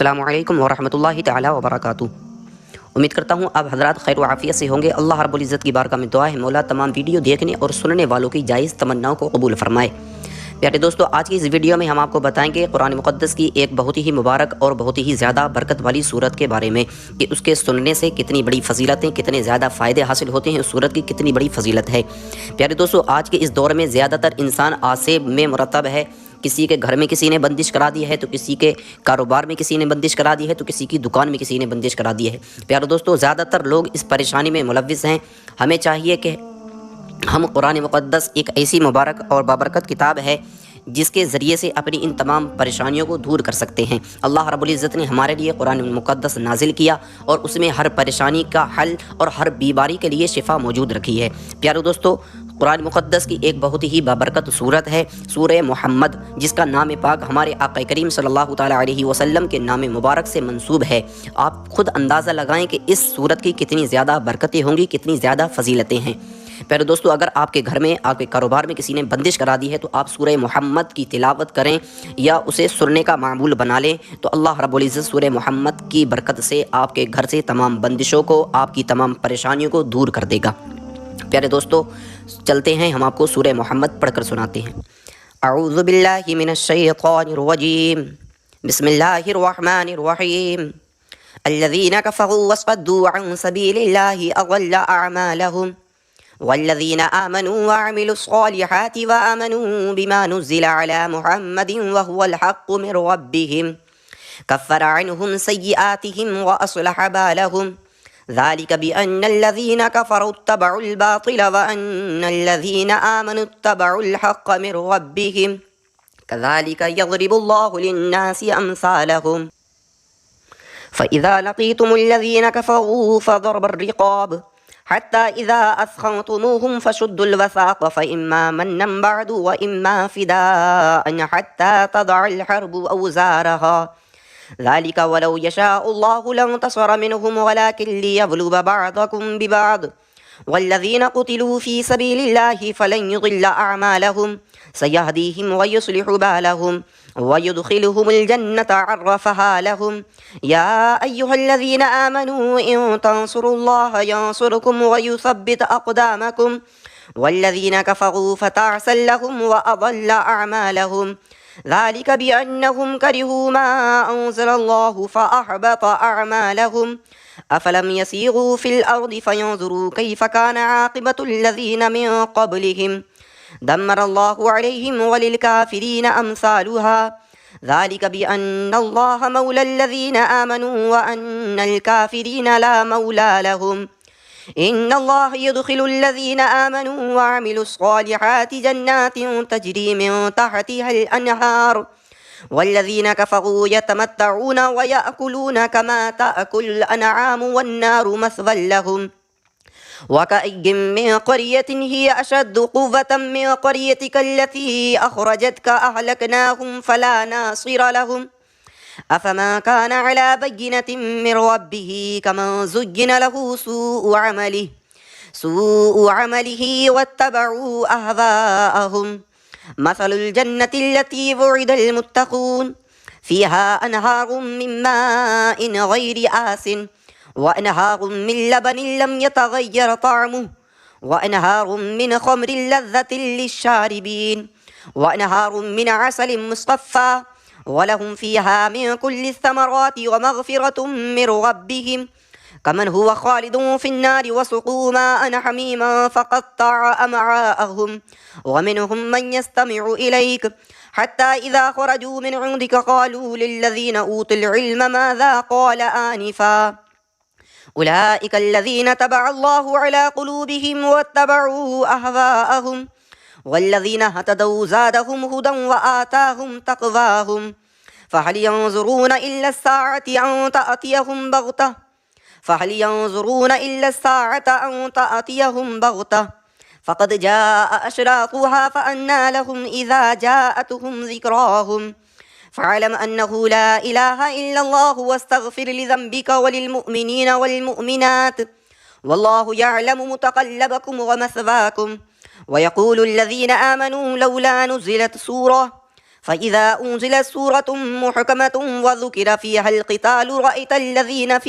अस्सलामु अलैकुम वरहमतुल्लाहि तआला वबरकातुहू। उम्मीद करता हूँ आप हज़रात खैर व आफ़ियत से होंगे। अल्लाह रब्बुल इज़्ज़त की बारगाह में दुआ है मौला तमाम वीडियो देखने और सुनने वालों की जायज़ तमन्नाओं को कबूल फरमाए। प्यारे दोस्तों, आज की इस वीडियो में हम आपको बताएंगे कुरान मुक़द्दस की एक बहुत ही मुबारक और बहुत ही ज़्यादा बरकत वाली सूरत के बारे में कि उसके सुनने से कितनी बड़ी फ़जीलतें, कितने ज़्यादा फ़ायदे हासिल होते हैं, उस सूरत की कितनी बड़ी फ़जीलत है। प्यारे दोस्तों, आज के इस दौर में ज़्यादातर इंसान आसेब में मुरतब है। किसी के घर में किसी ने बंदिश करा दी है, तो किसी के कारोबार में किसी ने बंदिश करा दी है, तो किसी की दुकान में किसी ने बंदिश करा दी है। प्यारे दोस्तों, ज़्यादातर लोग इस परेशानी में मुलव्विस हैं। हमें चाहिए कि हम कुरान मुक़द्दस एक ऐसी मुबारक और बाबरकत किताब है जिसके ज़रिए से अपनी इन तमाम परेशानियों को दूर कर सकते हैं। अल्लाह रब्बुल इज़्ज़त ने हमारे लिए कुरान मुक़द्दस नाजिल किया और उसमें हर परेशानी का हल और हर बीमारी के लिए शिफा मौजूद रखी है। प्यारे दोस्तों, कुरान मुक़द्दस की एक बहुत ही बाबरकत सूरत है सूरह मोहम्मद, जिसका नाम पाक हमारे आक़ा करीम सल्लल्लाहु तआला अलैहि वसल्लम के नाम मुबारक से मंसूब है। आप खुद अंदाज़ा लगाएं कि इस सूरत की कितनी ज़्यादा बरकतें होंगी, कितनी ज़्यादा फजीलतें हैं। प्यारे दोस्तों, अगर आपके घर में, आपके कारोबार में किसी ने बंदिश करा दी है, तो आप सूरह मोहम्मद की तिलावत करें या उसे सुनने का मामूल बना लें, तो अल्लाह रब्बुल इज़्ज़त सूरह मोहम्मद की बरकत से आपके घर से तमाम बंदिशों को, आपकी तमाम परेशानियों को दूर कर देगा। प्यारे दोस्तों, चलते हैं, हम आपको सूरह मोहम्मद पढ़कर सुनाते हैं। अऊज़ु बिल्लाहि मिनश शैतानिर रजीम, बिस्मिल्लाहिर रहमानिर रहीम। अल्लज़ीना कफ़रू वसद्दू अन सबीलिल्लाहि अज़ल्ल अअमालहुम वल्लज़ीना आमनू वअमिलुस्सॉलिहाति वआमनू बिमा नुज़्ज़िला अला मुहम्मदिन वहुवल हक़्क़ु मिन रब्बिहिम कफ़्फ़र अन्हुम सय्यिआतिहिम वअस्लह बालहुम ज़ालिका बिअन्नल्लज़ीना कफ़रू इत्तबउल बातिल वअन्नल्लज़ीना आमनू इत्तबउल हक़्क़ मिन रब्बिहिम कज़ालिका यज़रिबुल्लाहु लिन्नासि अम्सालहुम फ़इज़ा लक़ीतुमुल्लज़ीना कफ़रू फ़ज़रबर रिक़ाब हत्ता इज़ा अस्ख़न्तुमूहुम फ़शुद्दुल वसाक़ फ़इम्मा मन्नन बअदु व इम्मा फ़िदाअन हत्ता तदअल हर्बु औज़ारहा ज़ालिका वलौ यशाअल्लाहु लंतसर मिनहुम वलाकिन लियब्लुव बअदकुम बिबअद वल्लज़ीना क़ुतिलू फ़ी सबीलिल्लाहि फ़लन युज़िल्ल अअमालहुम सयहदीहिम व युस्लिहु बालहुम वयुदखिलुहुमुल जन्नत अर्रफ़हा लहुम या अय्युहल्लज़ीना आमनू इन तंसुरुल्लाह यंसुरकुम व युसब्बित अक़दामकुम वल्लज़ीना कफ़रू फ़तअसल लहुम व अज़ल्ल अअमालहुम ज़ालिका बिअन्नहुम करिहू मा अंज़लल्लाहु फ़अहबत अअमालहुम अफ़लम यसीगू फ़िल अर्दि फ़यंज़ुरू कैफ़ कान आक़िबतुल्लज़ीना मिन क़ब्लिहिम दम्मरल्लाहु अलैहिम वलिलकाफ़िरीन अम्सालुहा ज़ालिका बिअन्नल्लाह मौलल्लज़ीना आमनू व अन्नल काफ़िरीन ला मौला लहुम इन्नल्लाह युदखिलुल्लज़ीना आमनू व अमिलुस्सॉलिहाति जन्नातिन तजरी मिन तहतिहल अनहार वल्लज़ीना कफ़रू यतमत्तऊन व याकुलून कमा ताकुलुल अनआमु वन्नारु मस्वल लहुम वकअय्यिम मिन क़रियतिन हिय अशद्दु क़ुव्वतन मिन क़रियतिका अल्लती अख़रजतका अहलकनाहुम फ़ला नासिर लहुम अफ़मा कान अला बय्यिनतिन मिन रब्बिही कमन ज़ुय्यिन लहू सूअु अमलिही वत्तबऊ अहवाअहुम मसलुल जन्नति अल्लती वुइदल मुत्तक़ून फ़ीहा अनहारुम मिन माइन ग़ैरि आसिन वअनहारुम मिन लबनिन लम यतग़य्यर तअमुहु वअनहारुम मिन ख़म्रिन लज़्ज़तिन लिश्शारिबीन वअनहारुम मिन असलिन मुस्क़फ़्फ़ा वलहुम फ़ीहा मिन कुल्लि थमराति वमग़फ़िरतुम मिन रब्बिहिम कमन हुवा ख़ालिदुन फ़िन्नारि वसुक़ू माअन हमीमन फ़क़त्तअ अमआअहुम वमिनहुम मन यस्तमिअु इलैक हत्ता इज़ा ख़रजू मिन इंदिक क़ालू लिल्लज़ीना ऊतुल इल्म माज़ा क़ाल आनिफ़ा उलाइका अल्लज़ीना तबअल्लाहु अला क़ुलूबिहिम वत्तबअू अहवाअहुम वल्लज़ीना हतदौ ज़ादहुम हुदन व आताहुम तक़वाहुम फ़हल यंज़ुरूना इल्ला अस्साअति अन तअतियहुम बग़तह फ़क़द जाअ अशरातुहा फ़अन्ना लहुम इज़ा जाअतहुम ज़िक्राहुम फ़अलम अन्नहु ला इलाहा इल्लल्लाहु वस्तग़फ़िर लिज़ंबिक वलिलमुअ्मिनीन वल्मुअ्मिनात वल्लाहु यअलमु मुतक़ल्लबकुम व मस्वाकुम वयक़ूलुल्लज़ीना आमनू लौला नुज़िलत सूरह فإذا أنزلت سورة محكمة وذكر فيها القتال رأيت الذين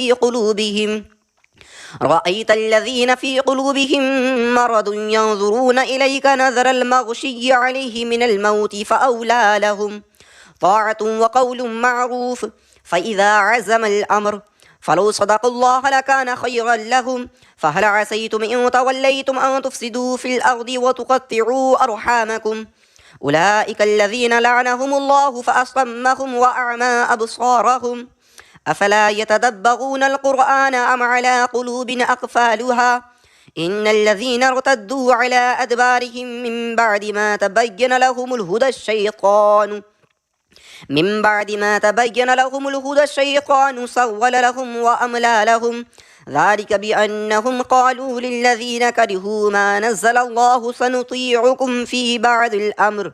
في قلوبهم مرض ينظرون إليك نظر المغشي عليه من الموت فأولى لهم طاعة وقول معروف. فإذا عزم الأمر فلو صدقوا الله لكان خيرا لهم. فهل عسيتم إن توليتم أن تفسدوا في الأرض وتقطعوا أرحامكم؟ أولئك الذين لعنهم الله فأصمهم وأعمى أبصارهم. أفلا يتدبرون القرآن أم على قلوب أقفالها؟ إن الذين ارتدوا على أدبارهم من بعد ما تبين لهم الهدى الشيطان سول لهم وأملى لهم. ذلك بأنهم قالوا للذين كرهوا ما نزل الله سنطيعكم في بعض الأمر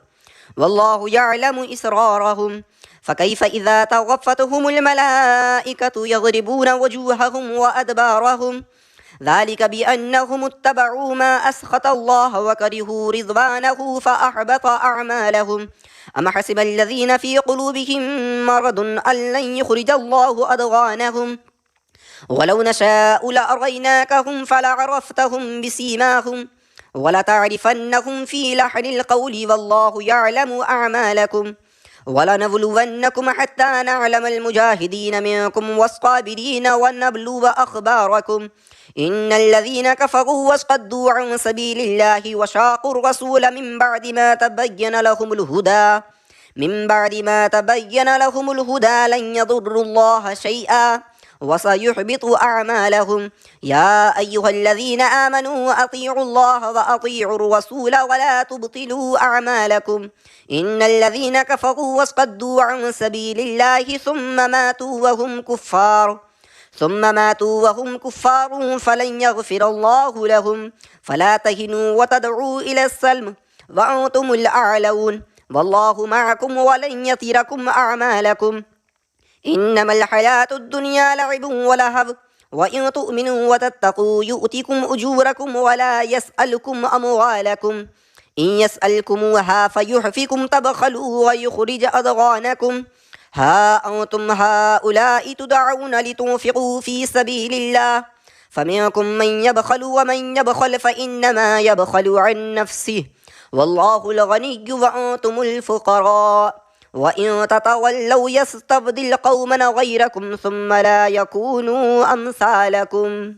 والله يعلم إسرارهم. فكيف إذا توفتهم الملائكة يضربون وجوههم وأدبارهم؟ ذلك بأنهم اتبعوا ما أسخط الله وكرهوا رضوانه فأحبط أعمالهم. أم حسب الذين في قلوبهم مرض أن لن يخرج الله أضغانهم؟ ولو نشاء لأريناكهم فلعرفتهم بسيماهم ولتعرفنهم في لحن القول والله يعلم أعمالكم. ولنبلونكم حتى نعلم المجاهدين منكم والصابرين ونبلو أخباركم. إن الذين كفروا وصدوا عن سبيل الله وشاقوا الرسول من بعد ما تبين لهم الهدى لن يضروا الله شيئا وسيحبط أعمالهم. يا أيها الذين آمنوا أطيعوا الله وأطيعوا الرسول ولا تبطلوا أعمالكم. إن الذين كفروا وصدوا عن سبيل الله ثم ماتوا وهم كفار فلن يغفر الله لهم. فلا تهنوا وتدعوا إلى السلم وأنتم الأعلون والله معكم ولن يتركم أعمالكم. إنما الحياة الدنيا لعب ولهو وإن تؤمنوا وتتقوا يؤتكم أجوركم ولا يسألكم أموالكم. إن يسألكموها فيحفكم تبخلوا ويخرج أضغانكم. ها أنتم هؤلاء تدعون لتنفقوا في سبيل الله فمنكم من يبخل ومن يبخل فإنما يبخل عن نفسه والله الغني وأنتم الفقراء. وإن تتولوا يستبدل قوما غيركم ثم لا يكونوا أمثالكم.